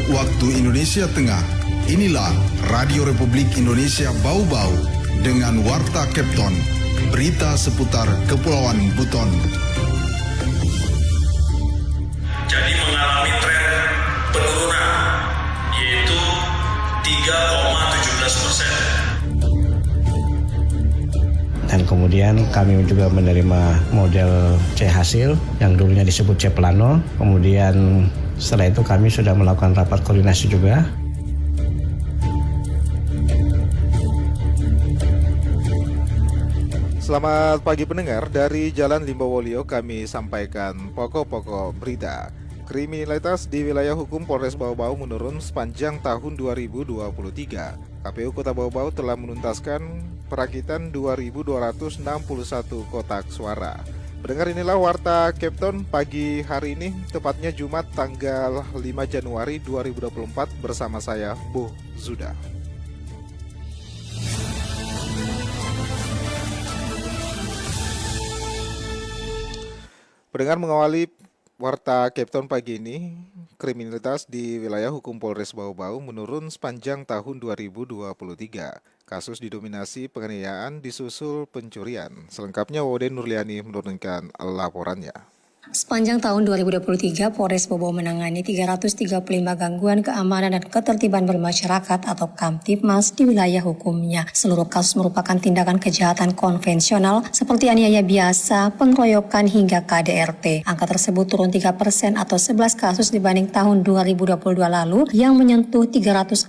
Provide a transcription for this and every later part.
waktu Indonesia Tengah. Inilah Radio Republik Indonesia Bau-Bau dengan Warta Kepton, berita seputar Kepulauan Buton. Jadi mengalami tren penurunan, yaitu 3,17%. Dan kemudian kami juga menerima model C hasil yang dulunya disebut C plano. Kemudian setelah itu kami sudah melakukan rapat koordinasi juga. Selamat pagi pendengar, dari Jalan Limbowolio kami sampaikan pokok-pokok berita. Kriminalitas di wilayah hukum Polres Bau-Bau menurun sepanjang tahun 2023. KPU Kota Bau-Bau telah menuntaskan perakitan 2.261 kotak suara. Pendengar, inilah Warta Kepton pagi hari ini, tepatnya Jumat tanggal 5 Januari 2024 bersama saya, Bu Zuda. Pendengar, mengawali Warta Kepton pagi ini, kriminalitas di wilayah hukum Polres Bau-Bau menurun sepanjang tahun 2023. Kasus didominasi penganiayaan disusul pencurian. Selengkapnya Wode Nurliani menurunkan laporannya. Sepanjang tahun 2023, Polres Bau-Bau menangani 335 gangguan keamanan dan ketertiban bermasyarakat atau Kamtibmas di wilayah hukumnya. Seluruh kasus merupakan tindakan kejahatan konvensional seperti aniaya biasa, pengeroyokan hingga KDRT. Angka tersebut turun 3% atau 11 kasus dibanding tahun 2022 lalu yang menyentuh 346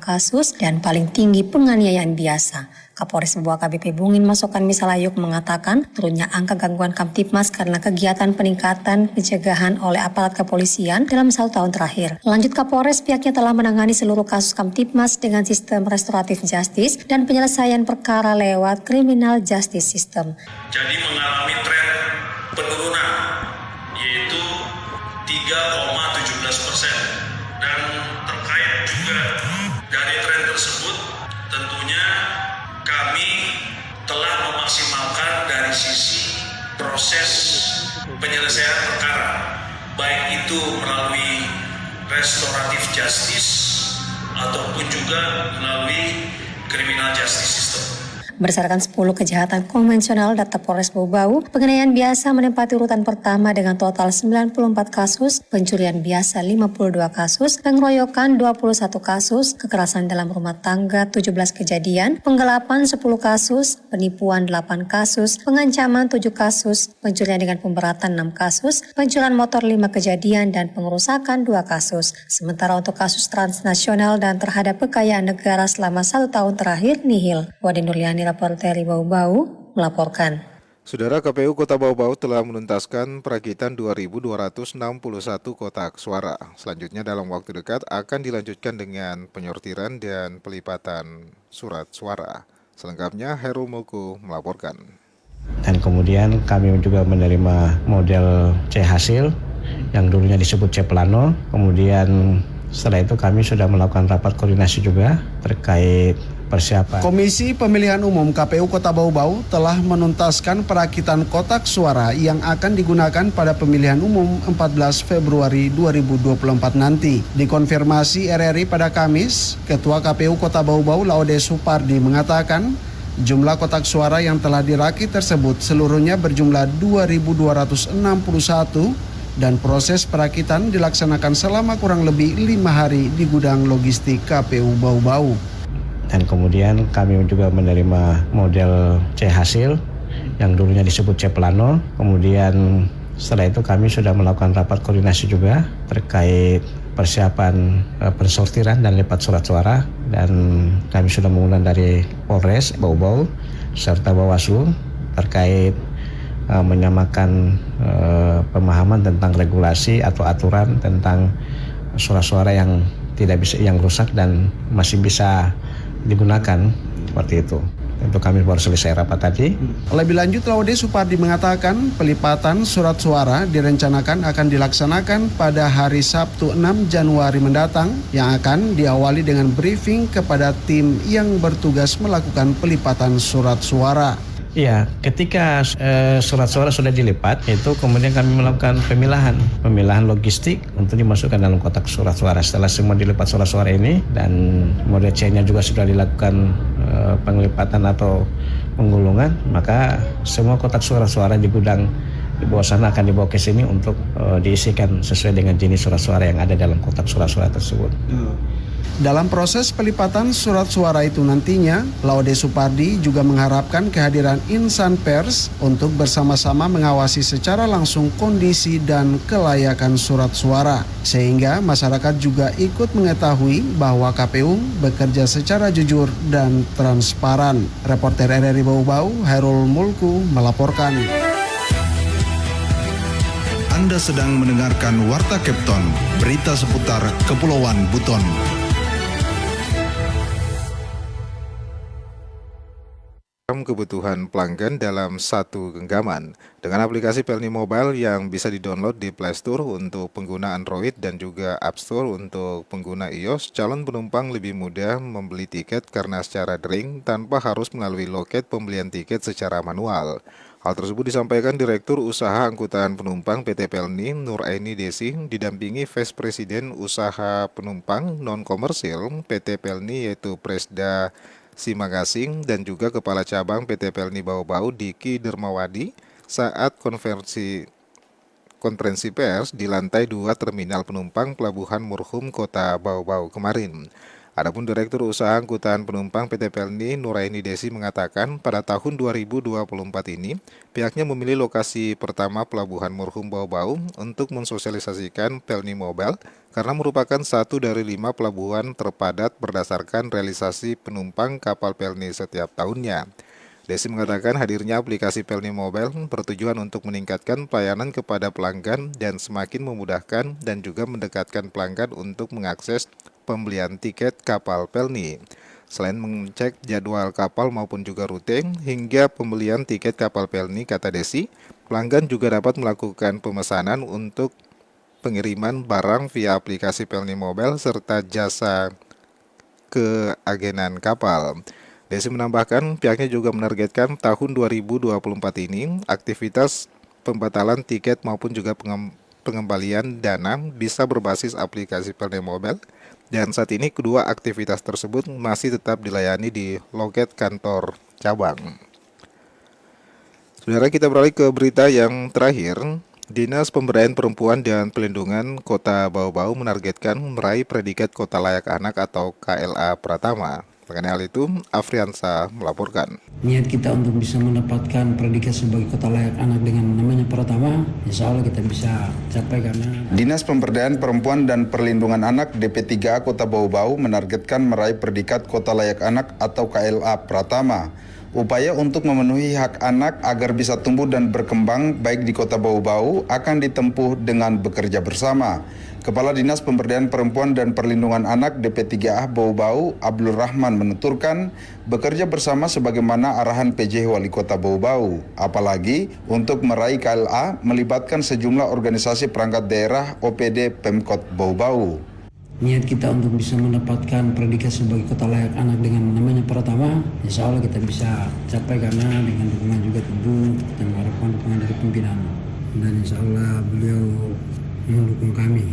kasus dan paling tinggi penganiayaan biasa. Kapolres Bau AKBP Bungin Masokan Misalayuk mengatakan turunnya angka gangguan Kamtibmas karena kegiatan peningkatan pencegahan oleh aparat kepolisian dalam 1 tahun terakhir. Lanjut Kapolres, pihaknya telah menangani seluruh kasus Kamtibmas dengan sistem restoratif justice dan penyelesaian perkara lewat criminal justice system. Jadi mengalami tren penurunan, yaitu 3,17%. Dan terkait juga dari tren tersebut, tentunya kami telah memaksimalkan dari sisi proses penyelesaian perkara, baik itu melalui restoratif justice ataupun juga melalui criminal justice system. Berdasarkan 10 kejahatan konvensional data Polres Bau-Bau, penganiayaan biasa menempati urutan pertama dengan total 94 kasus, pencurian biasa 52 kasus, pengeroyokan 21 kasus, kekerasan dalam rumah tangga 17 kejadian, penggelapan 10 kasus, penipuan 8 kasus, pengancaman 7 kasus, pencurian dengan pemberatan 6 kasus, pencurian motor 5 kejadian, dan pengerusakan 2 kasus. Sementara untuk kasus transnasional dan terhadap kekayaan negara selama 1 tahun terakhir nihil. Wade Nurliani, reporter Bau-Bau, melaporkan. Saudara, KPU Kota Bau-Bau telah menuntaskan perakitan 2.261 kotak suara. Selanjutnya dalam waktu dekat akan dilanjutkan dengan penyortiran dan pelipatan surat suara. Selengkapnya Heru Moko melaporkan. Dan kemudian kami juga menerima model C hasil yang dulunya disebut C plano. Kemudian setelah itu kami sudah melakukan rapat koordinasi juga terkait persiapan. Komisi Pemilihan Umum KPU Kota Bau-Bau telah menuntaskan perakitan kotak suara yang akan digunakan pada pemilihan umum 14 Februari 2024 nanti. Dikonfirmasi RRI pada Kamis, Ketua KPU Kota Bau-Bau Laude Supardi mengatakan jumlah kotak suara yang telah dirakit tersebut seluruhnya berjumlah 2.261 dan proses perakitan dilaksanakan selama kurang lebih 5 hari di gudang logistik KPU Bau-Bau. Dan kemudian kami juga menerima model C hasil yang dulunya disebut C plano. Kemudian setelah itu kami sudah melakukan rapat koordinasi juga terkait persiapan pensortiran dan lipat surat suara. Dan kami sudah mengundang dari Polres Bau-Bau serta Bawaslu terkait menyamakan pemahaman tentang regulasi atau aturan tentang surat-suara yang tidak bisa, yang rusak dan masih bisa digunakan seperti itu. Tentu kami baru selesai rapat tadi. Lebih lanjut, Laude Supardi mengatakan pelipatan surat suara direncanakan akan dilaksanakan pada hari Sabtu 6 Januari mendatang yang akan diawali dengan briefing kepada tim yang bertugas melakukan pelipatan surat suara. Iya, ketika surat suara sudah dilipat, itu kemudian kami melakukan pemilahan logistik untuk dimasukkan dalam kotak surat suara. Setelah semua dilipat surat suara ini dan kemudian C-nya juga sudah dilakukan penglipatan atau penggulungan, maka semua kotak surat suara di gudang di bawah sana akan dibawa ke sini untuk diisikan sesuai dengan jenis surat suara yang ada dalam kotak surat suara tersebut. Dalam proses pelipatan surat suara itu nantinya, Laude Supardi juga mengharapkan kehadiran insan pers untuk bersama-sama mengawasi secara langsung kondisi dan kelayakan surat suara, sehingga masyarakat juga ikut mengetahui bahwa KPU bekerja secara jujur dan transparan. Reporter RRI Bau-Bau, Hairul Mulku melaporkan. Anda sedang mendengarkan Warta Kepton, berita seputar Kepulauan Buton. Kebutuhan pelanggan dalam satu genggaman dengan aplikasi Pelni Mobile yang bisa didownload di Play Store untuk pengguna Android dan juga App Store untuk pengguna iOS. Calon penumpang lebih mudah membeli tiket karena secara daring tanpa harus melalui loket pembelian tiket secara manual. Hal tersebut disampaikan Direktur Usaha Angkutan Penumpang PT Pelni Nuraini Desi didampingi Vice Presiden Usaha Penumpang Non-Komersil PT Pelni yaitu Presda Simagasing dan juga Kepala Cabang PT Pelni Bau-Bau Diki Dermawadi saat konferensi pers di lantai 2 Terminal Penumpang Pelabuhan Murhum Kota Bau-Bau kemarin. Adapun Direktur Usaha Angkutan Penumpang PT Pelni Nuraini Desi mengatakan pada tahun 2024 ini pihaknya memilih lokasi pertama Pelabuhan Murhum Bau-Bau untuk mensosialisasikan Pelni Mobile karena merupakan satu dari 5 pelabuhan terpadat berdasarkan realisasi penumpang kapal Pelni setiap tahunnya. Desi mengatakan hadirnya aplikasi Pelni Mobile bertujuan untuk meningkatkan pelayanan kepada pelanggan dan semakin memudahkan dan juga mendekatkan pelanggan untuk mengakses pembelian tiket kapal Pelni. Selain mengecek jadwal kapal maupun juga rute hingga pembelian tiket kapal Pelni, kata Desi, pelanggan juga dapat melakukan pemesanan untuk pengiriman barang via aplikasi Pelni Mobile serta jasa keagenan kapal. Desi menambahkan pihaknya juga menargetkan tahun 2024 ini aktivitas pembatalan tiket maupun juga pengembalian dana bisa berbasis aplikasi Pelni Mobile. Dan saat ini kedua aktivitas tersebut masih tetap dilayani di loket kantor cabang. Saudara, kita beralih ke berita yang terakhir. Dinas Pemberdayaan Perempuan dan Pelindungan Kota Bau-Bau menargetkan meraih predikat Kota Layak Anak atau KLA Pratama. Mengenai hal itu, Afriansa melaporkan. Niat kita untuk bisa mendapatkan predikat sebagai Kota Layak Anak dengan namanya Pratama, insya Allah kita bisa capai karena Dinas Pemberdayaan Perempuan dan Perlindungan Anak DP3A Kota Bau-Bau menargetkan meraih predikat Kota Layak Anak atau KLA Pratama. Upaya untuk memenuhi hak anak agar bisa tumbuh dan berkembang baik di Kota Bau-Bau akan ditempuh dengan bekerja bersama. Kepala Dinas Pemberdayaan Perempuan dan Perlindungan Anak DP3A Bau-Bau, Abdul Rahman menuturkan, bekerja bersama sebagaimana arahan PJ Wali Kota Bau-Bau. Apalagi untuk meraih KLA melibatkan sejumlah organisasi perangkat daerah OPD Pemkot Bau-Bau. niat kita untuk bisa mendapatkan predikat sebagai Kota Layak Anak dengan namanya Pratama, insya Allah kita bisa capai karena dengan dukungan juga tentu kita mengharapkan dukungan dari pimpinan dan insya Allah beliau mendukung kami.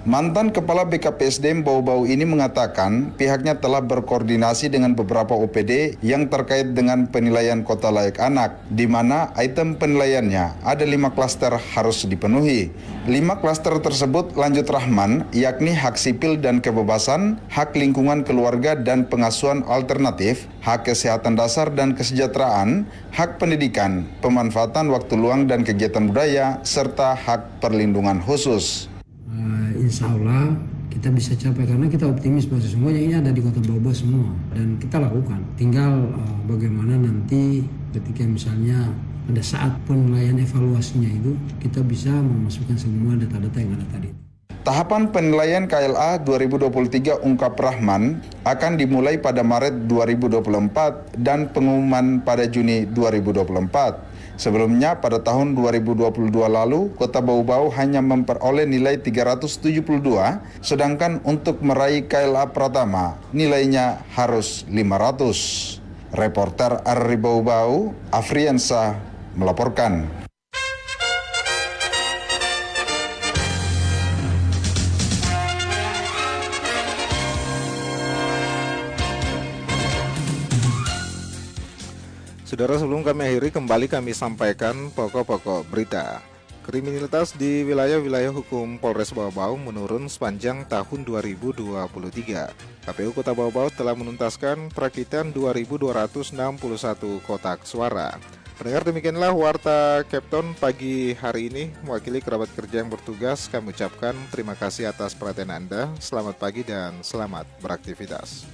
Mantan Kepala BKPSDM Bau-Bau ini mengatakan pihaknya telah berkoordinasi dengan beberapa OPD yang terkait dengan penilaian Kota Layak Anak, di mana item penilaiannya ada 5 klaster harus dipenuhi. 5 klaster tersebut lanjut Rahman, yakni hak sipil dan kebebasan, hak lingkungan keluarga dan pengasuhan alternatif, hak kesehatan dasar dan kesejahteraan, hak pendidikan, pemanfaatan waktu luang dan kegiatan budaya, serta hak perlindungan khusus. Insya Allah kita bisa capai karena kita optimis bahwa semuanya ini ada di Kota Bau-Bau semua dan kita lakukan. Tinggal bagaimana nanti ketika misalnya pada saat penilaian evaluasinya itu kita bisa memasukkan semua data-data yang ada tadi. Tahapan penilaian KLA 2023 ungkap Rahman akan dimulai pada Maret 2024 dan pengumuman pada Juni 2024. Sebelumnya pada tahun 2022 lalu, Kota Bau-Bau hanya memperoleh nilai 372, sedangkan untuk meraih KLA Pratama nilainya harus 500. Reporter RRI Bau-Bau, Afriansa melaporkan. Saudara, sebelum kami akhiri, kembali kami sampaikan pokok-pokok berita. Kriminalitas di wilayah-wilayah hukum Polres Bau-Bau menurun sepanjang tahun 2023. KPU Kota Bau-Bau telah menuntaskan perakitan 2.261 kotak suara. Pendengar, demikianlah Warta Kepton pagi hari ini. Mewakili kerabat kerja yang bertugas, kami ucapkan terima kasih atas perhatian Anda. Selamat pagi dan selamat beraktivitas.